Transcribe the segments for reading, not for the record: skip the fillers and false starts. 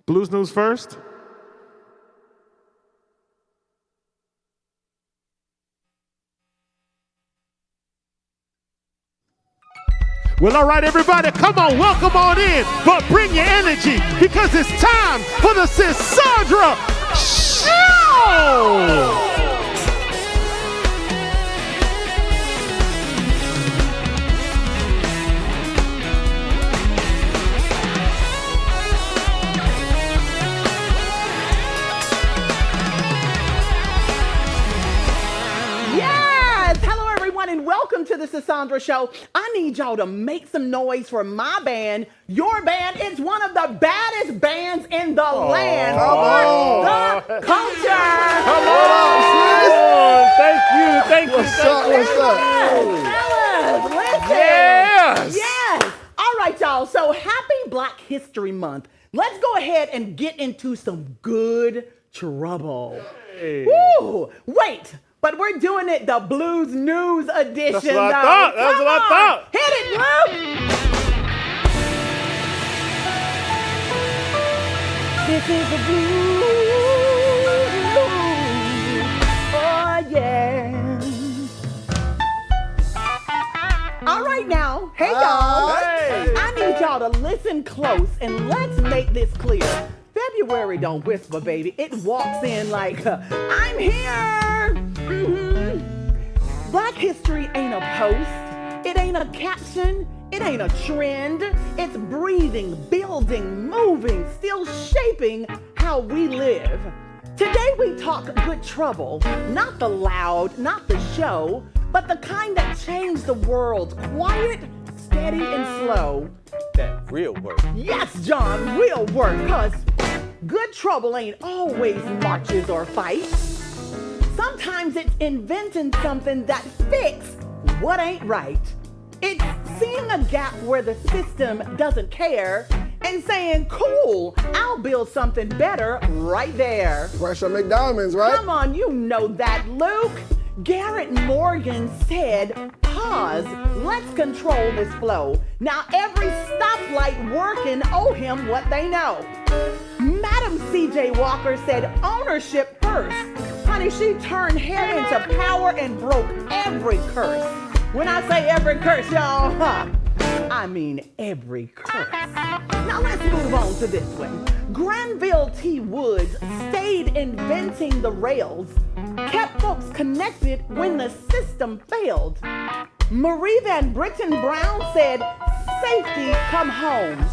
Blues News first. Well, all right, everybody, come on, welcome on in, but bring your energy because it's time for the Cassandra Show! Welcome to the Cassandra Show. I need y'all to make some noise for my band. Your band is one of the baddest bands in the land. Come on. The culture. Come on, sis. Thank you. What's up? Fellas, listen. Yes. All right, y'all. So happy Black History Month. Let's go ahead and get into some good trouble. Hey. Woo! Wait. But we're doing it the Blues News edition. That's what I thought. That's what I thought. Hit it, Luke. This is the Blues. Oh, yeah. All right now. Hey, y'all. Hey. I need y'all to listen close and let's make this clear. February don't whisper, baby. It walks in like, I'm here. Black history ain't a post. It ain't a caption. It ain't a trend. It's breathing, building, moving, still shaping how we live. Today we talk good trouble. Not the loud, not the show, but the kind that changed the world. Quiet, steady, and slow. That real work. Yes, John, real work, cause good trouble ain't always marches or fights. Sometimes it's inventing something that fixes what ain't right. It's seeing a gap where the system doesn't care and saying, cool, I'll build something better right there. Pressure make diamonds, right? Come on, you know that, Luke. Garrett Morgan said, pause, let's control this flow. Now every stoplight working owe him what they know. Madam C.J. Walker said ownership first. Honey, she turned hair into power and broke every curse. When I say every curse, y'all, I mean every curse. Now let's move on to this one. Granville T. Woods stayed inventing the rails, kept folks connected when the system failed. Marie Van Brittan Brown said, safety come home.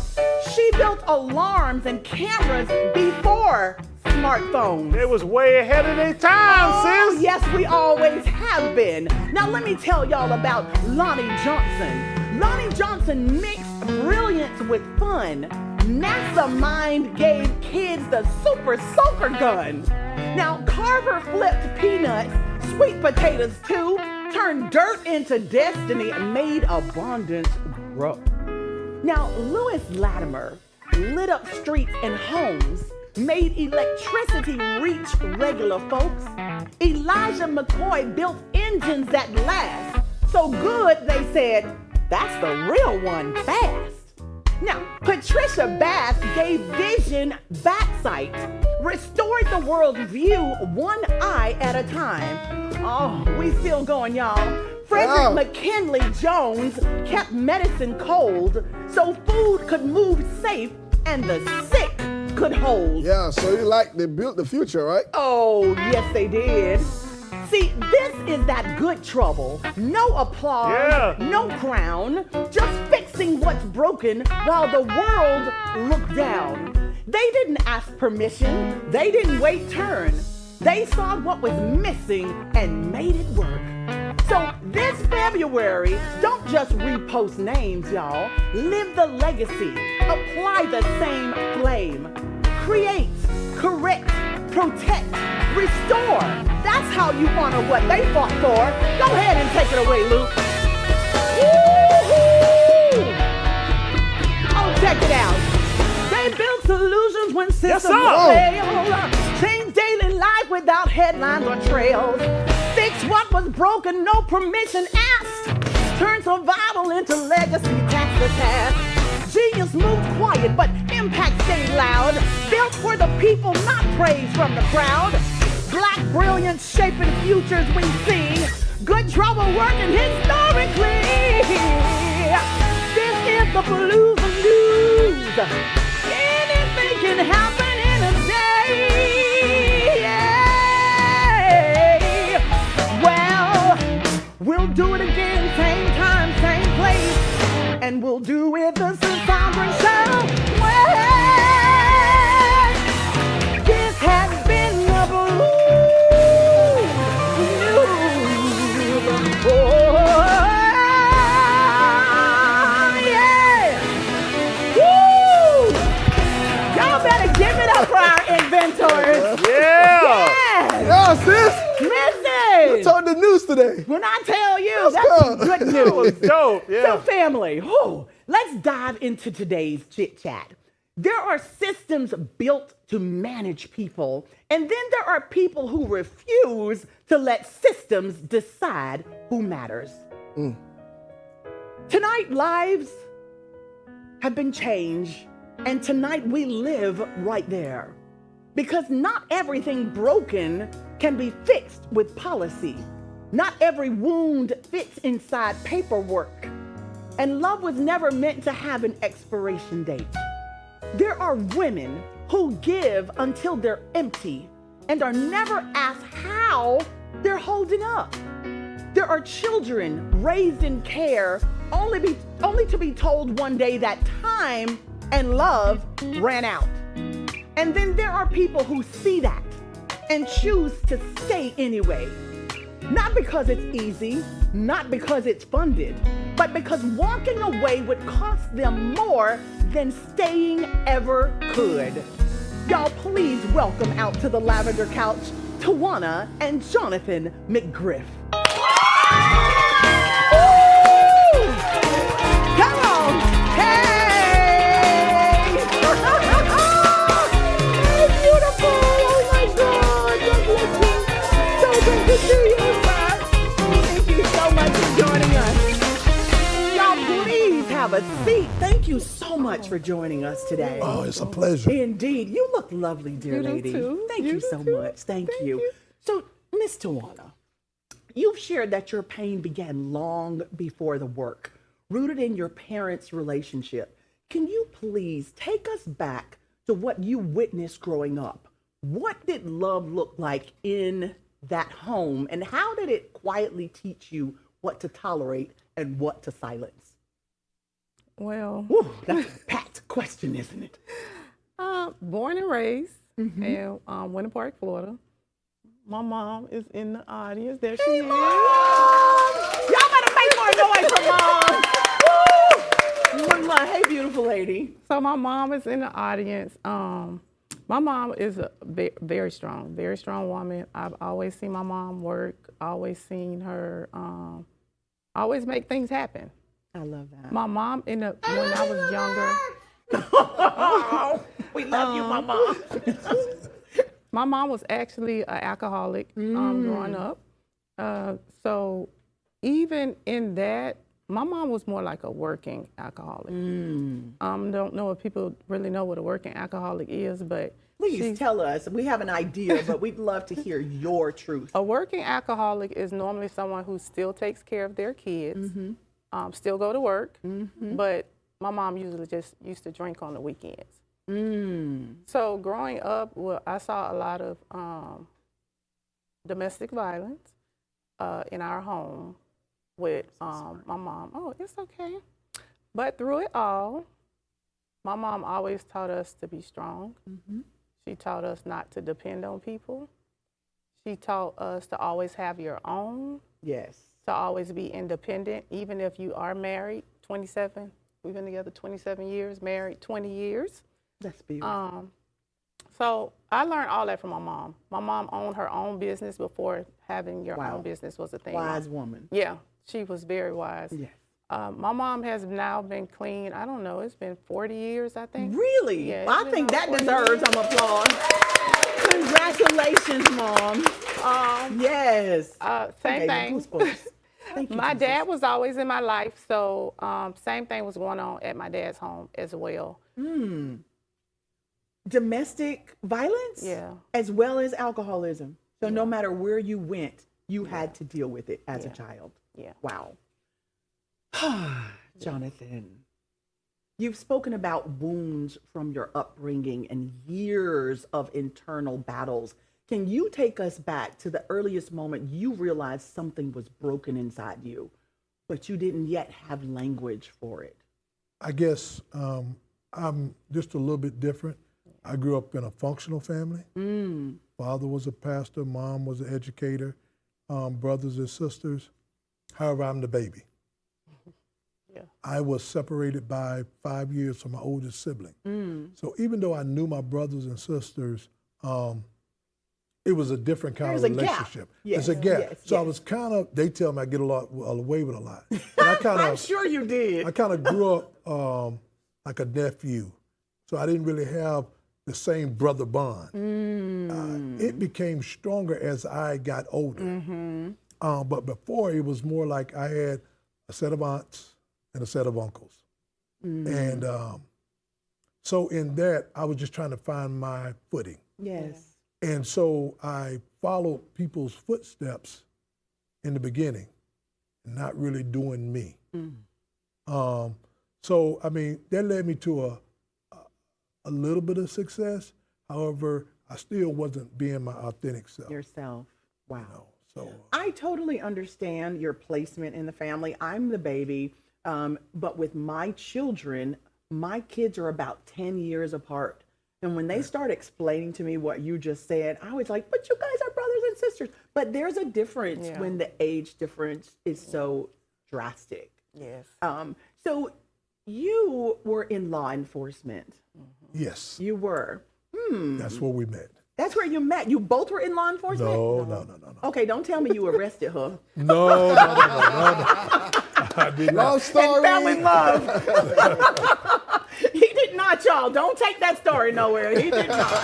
She built alarms and cameras before smartphones. They was way ahead of their time, sis. Yes, we always have been. Now let me tell y'all about Lonnie Johnson. Lonnie Johnson mixed brilliance with fun. NASA Mind gave kids the super soaker gun. Now Carver flipped peanuts, sweet potatoes too, turned dirt into destiny and made abundance grow. Now Lewis Latimer lit up streets and homes, made electricity reach regular folks. Elijah McCoy built engines that last. So good, they said, that's the real one, fast. Now, Patricia Bass gave vision backsight, restored the world's view one eye at a time. Oh, we still going, y'all. Frederick McKinley Jones kept medicine cold so food could move safe and the sick could hold. Yeah, so you like they built the future, right? Oh, yes, they did. See, this is that good trouble. No applause, no crown, just fixing what's broken while the world looked down. They didn't ask permission, they didn't wait turn. They saw what was missing and made it work. So this February, don't just repost names, y'all. Live the legacy, apply the same flame. Create, correct, protect, restore. That's how you honor what they fought for. Go ahead and take it away, Luke. Woo-hoo! Oh, check it out. They built solutions when systems failed. Change daily life without headlines or trails. Fix what was broken, no permission asked. Turn survival into legacy, tax the task. Genius moves quiet, but impact stays loud. Built for the people, not praise from the crowd. Black brilliance shaping futures we see. Good trouble working historically. This is the blues of news. Anything can happen in a day. Well, we'll do it again, same time, same place. And we'll do it the Sandra Show. Well, this has been the Blues News. Oh, yeah. Woo! Y'all better give it up for our inventors. Yeah. Yeah, sis. Listen. Told the news today. When I tell you, Let's that's go. some good That was news. dope. So Yeah. family, let's dive into today's chit chat. There are systems built to manage people, and then there are people who refuse to let systems decide who matters. Tonight, lives have been changed, and tonight we live right there. Because not everything broken can be fixed with policy. Not every wound fits inside paperwork. And love was never meant to have an expiration date. There are women who give until they're empty and are never asked how they're holding up. There are children raised in care only to be told one day that time and love ran out. And then there are people who see that and choose to stay anyway. Not because it's easy, not because it's funded, but because walking away would cost them more than staying ever could. Y'all, please welcome out to the lavender couch, Tawana and Jonathan McGriff. Woo! Come on! Hey! Hey, beautiful! Oh my God! God bless you. So good to see you, sir. Thank you so much for joining us. Y'all, please have a seat. Thank you so much for joining us today. Oh, it's a pleasure. Indeed. You look lovely, dear You do lady. too. Thank You you do so too. much. Thank Thank you. you. So, Miss Tawana, you've shared that your pain began long before the work, rooted in your parents' relationship. Can you please take us back to what you witnessed growing up? What did love look like in that home, and how did it quietly teach you what to tolerate and what to silence? Well, Whew, that's a packed question, isn't it? born and raised in Winter Park, Florida. My mom is in the audience. There she is. Y'all better make more noise for mom. Woo! Hey, beautiful lady. So my mom is in the audience. My mom is a very strong woman. I've always seen my mom work. Always seen her. Always make things happen. I love that. My mom when I was younger. We love you, my mom. My mom was actually an alcoholic growing up. So even in that, my mom was more like a working alcoholic. Don't know if people really know what a working alcoholic is, but Please tell us. We have an idea, but we'd love to hear your truth. a working alcoholic is normally someone who still takes care of their kids, still go to work, but my mom usually just used to drink on the weekends. So growing up, well, I saw a lot of domestic violence in our home with my mom. Oh, it's okay. But through it all, my mom always taught us to be strong. She taught us not to depend on people. She taught us to always have your own, Yes. to always be independent, even if you are married, 27. We've been together 27 years, married 20 years. That's beautiful. So I learned all that from my mom. My mom owned her own business before having your Wow. own business was a thing. Wise woman. Yeah, she was very wise. Yes. My mom has now been clean, I don't know, it's been 40 years, I think. Really? Yeah, Well, I it's think been that about 40 deserves some applause. Congratulations, Mom. Yes. Same Okay, thing. goosebumps. Thank you, My Jesus. dad was always in my life, so same thing was going on at my dad's home as well. Domestic violence? Yeah. As well as alcoholism. So no matter where you went, you had to deal with it as a child. Yeah. Wow. Jonathan, you've spoken about wounds from your upbringing and years of internal battles. Can you take us back to the earliest moment you realized something was broken inside you, but you didn't yet have language for it? I guess I'm just a little bit different. I grew up in a functional family. Father was a pastor, mom was an educator, brothers and sisters. However, I'm the baby. Yeah. I was separated by 5 years from my oldest sibling. So even though I knew my brothers and sisters, it was a different kind There's of a gap. relationship. Yes, There's a gap. yes, So I yes. was kind of, they tell me I get away with a lot. And I kind I'm of, sure you did. I kind of grew up like a nephew. So I didn't really have the same brother bond. It became stronger as I got older. But before, it was more like I had a set of aunts and a set of uncles. And so in that, I was just trying to find my footing. Yes. And so I followed people's footsteps in the beginning, not really doing me. So, I mean, that led me to a little bit of success. However, I still wasn't being my authentic self. Yourself. Wow. You know, so I totally understand your placement in the family. I'm the baby, but with my children, my kids are about 10 years apart. And when they start explaining to me what you just said, I was like, but you guys are brothers and sisters. But there's a difference when the age difference is so drastic. Yes. So you were in law enforcement. yes, You were. that's where we met. That's where you met. You both were in law enforcement? No. Okay, don't tell me you arrested her. No. I did not. And Long fell in love. He did not, y'all. Don't take that story nowhere. He did not.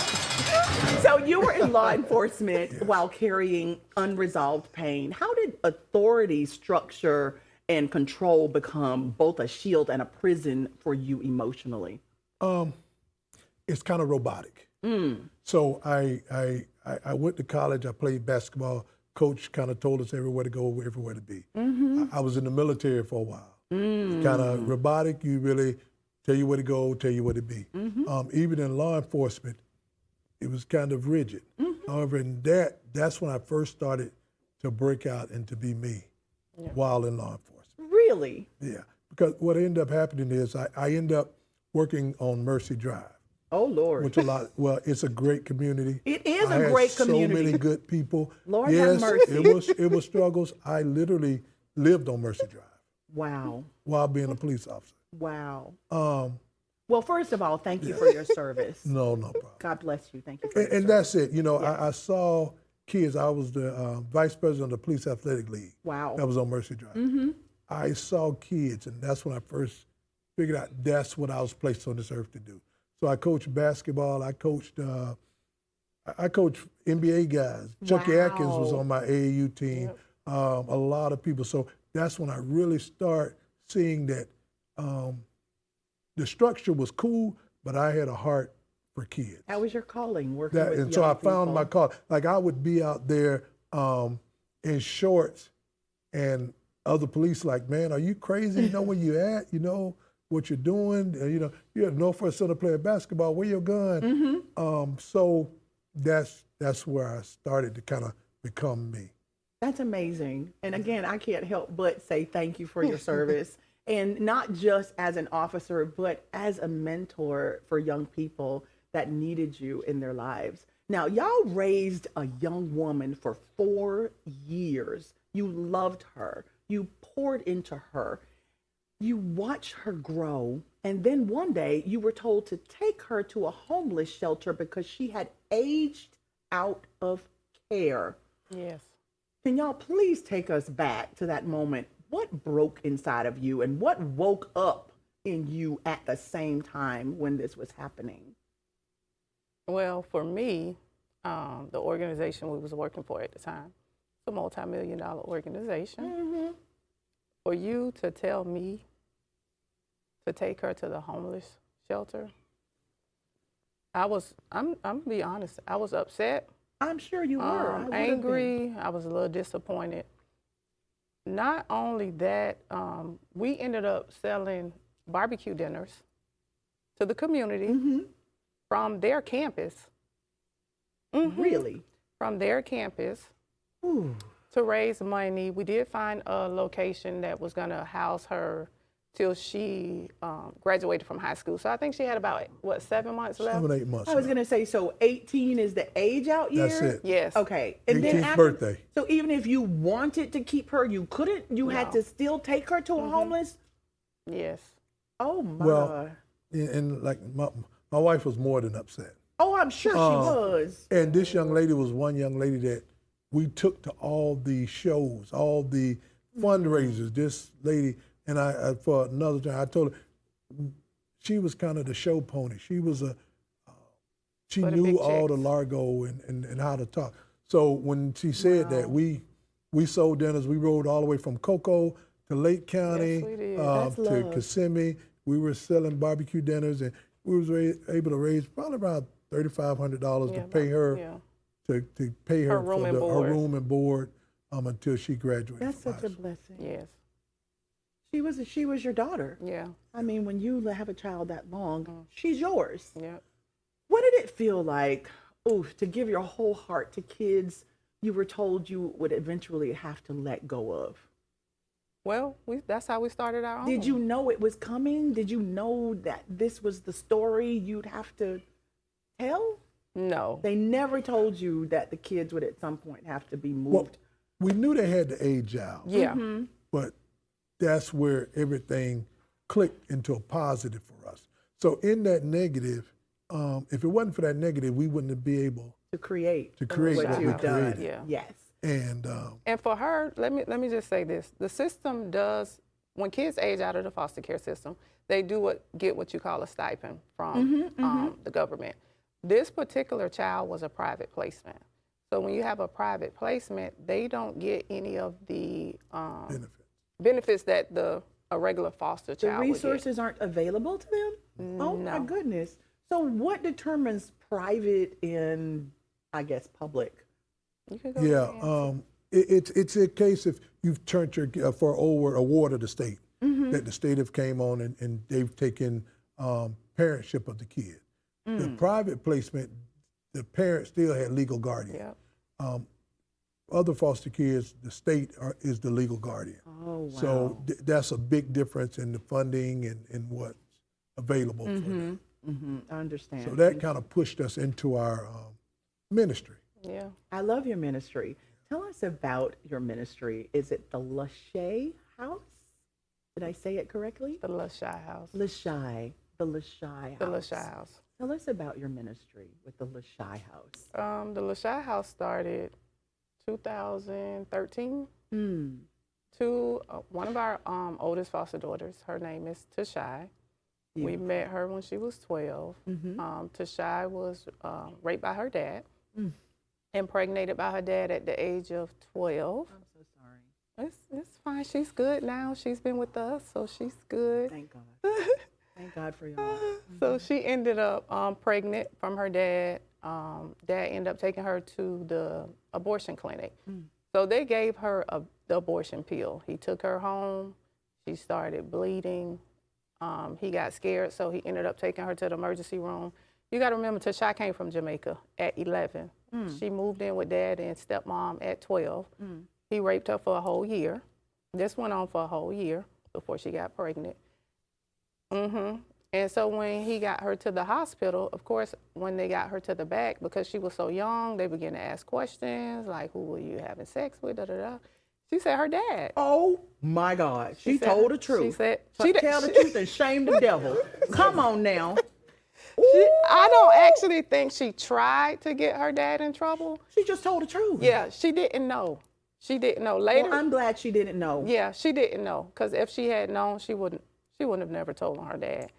So you were in law enforcement while carrying unresolved pain. How did authority, structure, and control become both a shield and a prison for you emotionally? It's kind of robotic. So I went to college. I played basketball. Coach kind of told us everywhere to go, everywhere to be. I was in the military for a while. Kind of robotic. You really tell you where to go, tell you where to be. Even in law enforcement, it was kind of rigid. However, in that's when I first started to break out and to be me while in law enforcement. Really? Yeah, because what ended up happening is I ended up working on Mercy Drive. Oh, Lord. Which well, it's a great community. It is I a had great community. So many good people. Lord yes, have mercy. it was struggles. I literally lived on Mercy Drive Wow. while being a police officer. Wow. Well, first of all, thank you for your service. No problem. God bless you. Thank you for your And service. that's it. You know, I saw kids. I was the vice president of the Police Athletic League. Wow. That was on Mercy Drive. I saw kids, and that's when I first figured out that's what I was placed on this earth to do. So I coached basketball. I coached NBA guys. Chucky Atkins was on my AAU team. A lot of people. So that's when I really start seeing that the structure was cool, but I had a heart for kids. That was your calling, working with And so I young found people. my call. Like I would be out there in shorts, and other police like, man, are you crazy? You know where you at? You know what you're doing? You know, you're at Northwest Center playing basketball. Where your gun? So that's where I started to kind of become me. That's amazing. And again, I can't help but say thank you for your service. And not just as an officer, but as a mentor for young people that needed you in their lives. Now, y'all raised a young woman for 4 years. You loved her. You poured into her. You watched her grow. And then one day you were told to take her to a homeless shelter because she had aged out of care. Yes. Can y'all please take us back to that moment? What broke inside of you and what woke up in you at the same time when this was happening? Well, for me, the organization we was working for at the time, it's a multi-million-dollar organization. For you to tell me to take her to the homeless shelter, I'm gonna be honest, I was upset. I'm sure you were. I would have been. Angry, I was a little disappointed. Not only that, we ended up selling barbecue dinners to the community from their campus. Really? From their campus to raise money. We did find a location that was going to house her till she graduated from high school. So I think she had about, 7 months left? 7, 8 months. I was going to say, so 18 is the age out year? That's it. Yes. Okay. And then 18th birthday. So even if you wanted to keep her, you couldn't? You had to still take her to a homeless? Yes. Oh, my. Well, and like my wife was more than upset. Oh, I'm sure she was. And this young lady was one young lady that we took to all the shows, all the fundraisers. This lady, and I for another time, I told her she was kind of the show pony. She was she For the knew big all the checks. Largo and how to talk. So when she said that, we sold dinners. We rode all the way from Cocoa to Lake County, Yes, we did. That's to love. Kissimmee. We were selling barbecue dinners, and we was able to raise probably around $3,500 to pay her to pay her, Her room for and her board. room and board until she graduated. That's from such high a school. blessing. Yes. She was your daughter. Yeah. I mean, when you have a child that long, she's yours. Yeah. What did it feel like, to give your whole heart to kids you were told you would eventually have to let go of? Well, that's how we started our own. Did you know it was coming? Did you know that this was the story you'd have to tell? No. They never told you that the kids would at some point have to be moved. Well, we knew they had to age out, Yeah. but that's where everything clicked into a positive for us. So in that negative, if it wasn't for that negative, we wouldn't be able to create what what we you've done. created. Yeah. Yes. And For her, let me just say this: the system does, when kids age out of the foster care system, they get what you call a stipend from the government. This particular child was a private placement, so when you have a private placement, they don't get any of the benefits that a regular foster The child resources aren't available to them? Oh my goodness. So what determines private and, I guess, public? would get. You can go it's a case if you've turned your for award of the state that the state have came on and they've taken parentship of the kid. The private placement, the parent still had legal guardian. Yeah. Other foster kids, the state is the legal guardian. Oh, wow. So that's a big difference in the funding and what's available for them. I understand. So that kind of pushed us into our ministry. Yeah. I love your ministry. Tell us about your ministry. Is it the LaShai House? Did I say it correctly? The LaShai House. LaShai. The LaShai House. The LaShai House. Tell us about your ministry with the LaShai House. The LaShai House started 2013. One of our oldest foster daughters, her name is Tashai. We met her when she was 12. Tashai was raped by her dad, impregnated by her dad at the age of 12. I'm so sorry. It's fine. She's good now. She's been with us, so she's good. Thank God. Thank God for y'all. So she ended up pregnant from her dad. Dad ended up taking her to the abortion clinic. So they gave her the abortion pill. He took her home. She started bleeding. He got scared, so he ended up taking her to the emergency room. You got to remember, Tashai came from Jamaica at 11. She moved in with dad and stepmom at 12. He raped her for a whole year. This went on for a whole year before she got pregnant. And so when he got her to the hospital, of course, when they got her to the back, because she was so young, they began to ask questions like, who were you having sex with, da-da-da. She said her dad. Oh my God. She said- told the truth. she said- Tell the truth and shame the devil. Come on now. I don't actually think she tried to get her dad in trouble. She just told the truth. Yeah, she didn't know. She didn't know. Later, Well, I'm glad she didn't know. yeah, she didn't know. Because if she had known, she wouldn't have never told on her dad.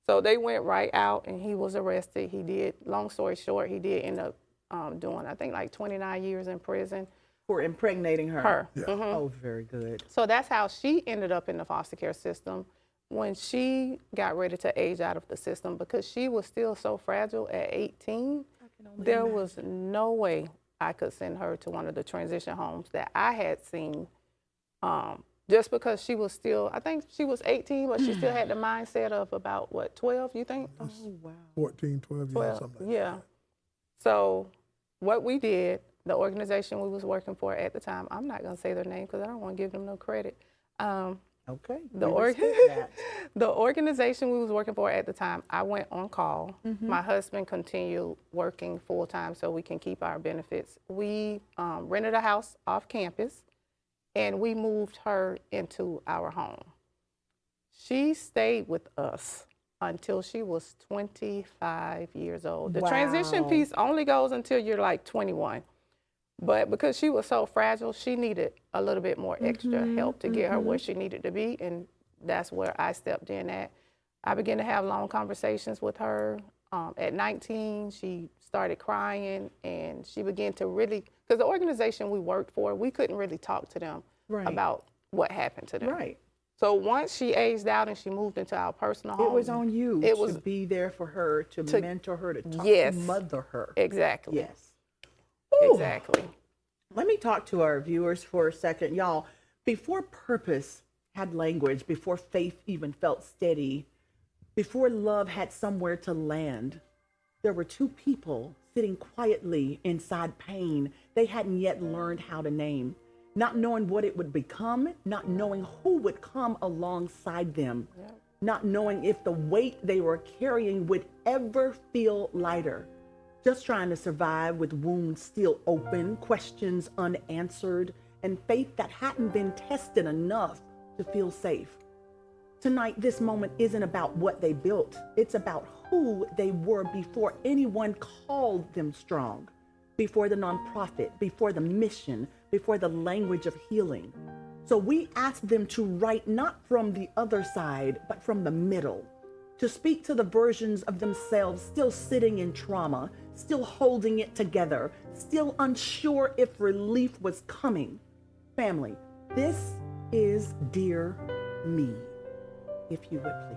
So they went right out and he was arrested. He did, long story short, he did end up doing, I think, like 29 years in prison. For impregnating her. Her. Yeah. Oh, very good. So that's how she ended up in the foster care system when she got ready to age out of the system, because she was still so fragile at 18. There was no way I could send her to one of the transition homes that I had seen, just because she was still, I think she was 18, but she still had the mindset of about, what, 12, you think? Oh, wow. 14, 12 years, 12, something like yeah. that. So what we did, the organization we was working for at the time, I'm not going to say their name because I don't want to give them no credit. Okay. The, the organization we was working for at the time, I went on call. My husband continued working full time so we can keep our benefits. We rented a house off campus and we moved her into our home. She stayed with us until she was 25 years old. The transition piece only goes until you're like 21. But because she was so fragile, she needed a little bit more extra help to get her where she needed to be, and that's where I stepped in at. I began to have long conversations with her. At 19, she started crying, and she began to really, because the organization we worked for, we couldn't really talk to them about what happened to them. Right. So once she aged out and she moved into our personal home. It was on you to be there for her, to mentor her, to talk, to mother her. Exactly. Yes. Exactly. Let me talk to our viewers for a second. Y'all, before purpose had language, before faith even felt steady, before love had somewhere to land, there were two people sitting quietly inside pain they hadn't yet learned how to name, not knowing what it would become, not knowing who would come alongside them, not knowing if the weight they were carrying would ever feel lighter. Just trying to survive with wounds still open, questions unanswered, and faith that hadn't been tested enough to feel safe. Tonight, this moment isn't about what they built. It's about who they were before anyone called them strong, before the nonprofit, before the mission, before the language of healing. So we asked them to write not from the other side, but from the middle, to speak to the versions of themselves still sitting in trauma, still holding it together, still unsure if relief was coming. Family, this is Dear Me, if you would please.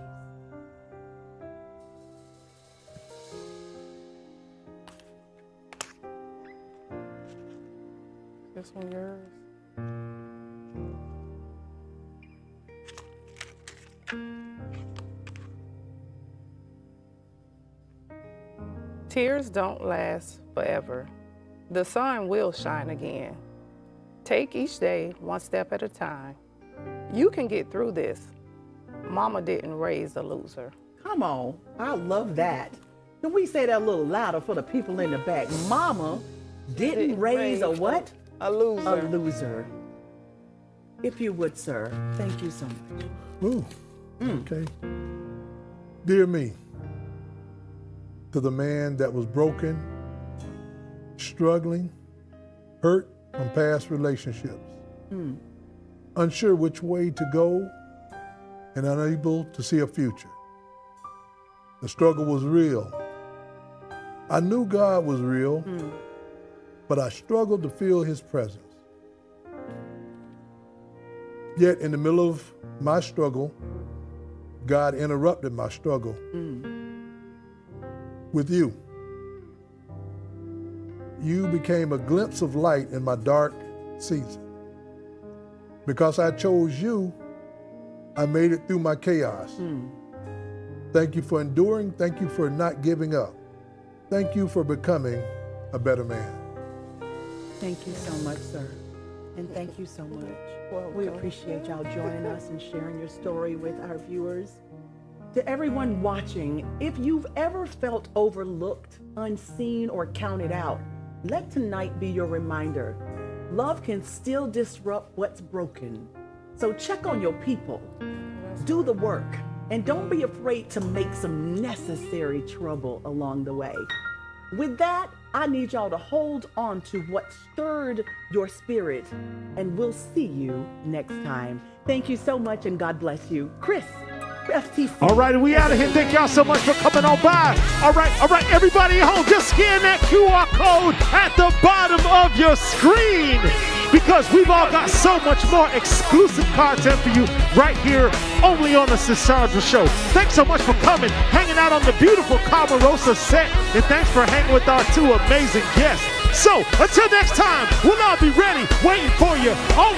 This one yours. Tears don't last forever. The sun will shine again. Take each day one step at a time. You can get through this. Mama didn't raise a loser. Come on, I love that. Can we say that a little louder for the people in the back? Mama didn't raise a what? A loser. A loser. If you would, sir, thank you so much. Ooh, okay. Dear me, to the man that was broken, struggling, hurt from past relationships, unsure which way to go, and unable to see a future. The struggle was real. I knew God was real, but I struggled to feel his presence. Yet in the middle of my struggle, God interrupted my struggle with you. You became a glimpse of light in my dark season. Because I chose you, I made it through my chaos. Thank you for enduring. Thank you for not giving up. Thank you for becoming a better man. Thank you so much, sir. And thank you so much. We appreciate y'all joining us and sharing your story with our viewers. To everyone watching, if you've ever felt overlooked, unseen, or counted out, let tonight be your reminder. Love can still disrupt what's broken. So check on your people, do the work, and don't be afraid to make some necessary trouble along the way. With that, I need y'all to hold on to what stirred your spirit, and we'll see you next time. Thank you so much, and God bless you. Chris, FTC. All right, we out of here. Thank y'all so much for coming on by. All right, everybody at home, just scan that QR code at the bottom of your screen. because we've all got so much more exclusive content for you right here only on the Sisandra Show. Thanks so much for coming, hanging out on the beautiful Camarosa set, and thanks for hanging with our 2 amazing guests. So, until next time, we'll all be ready, waiting for you.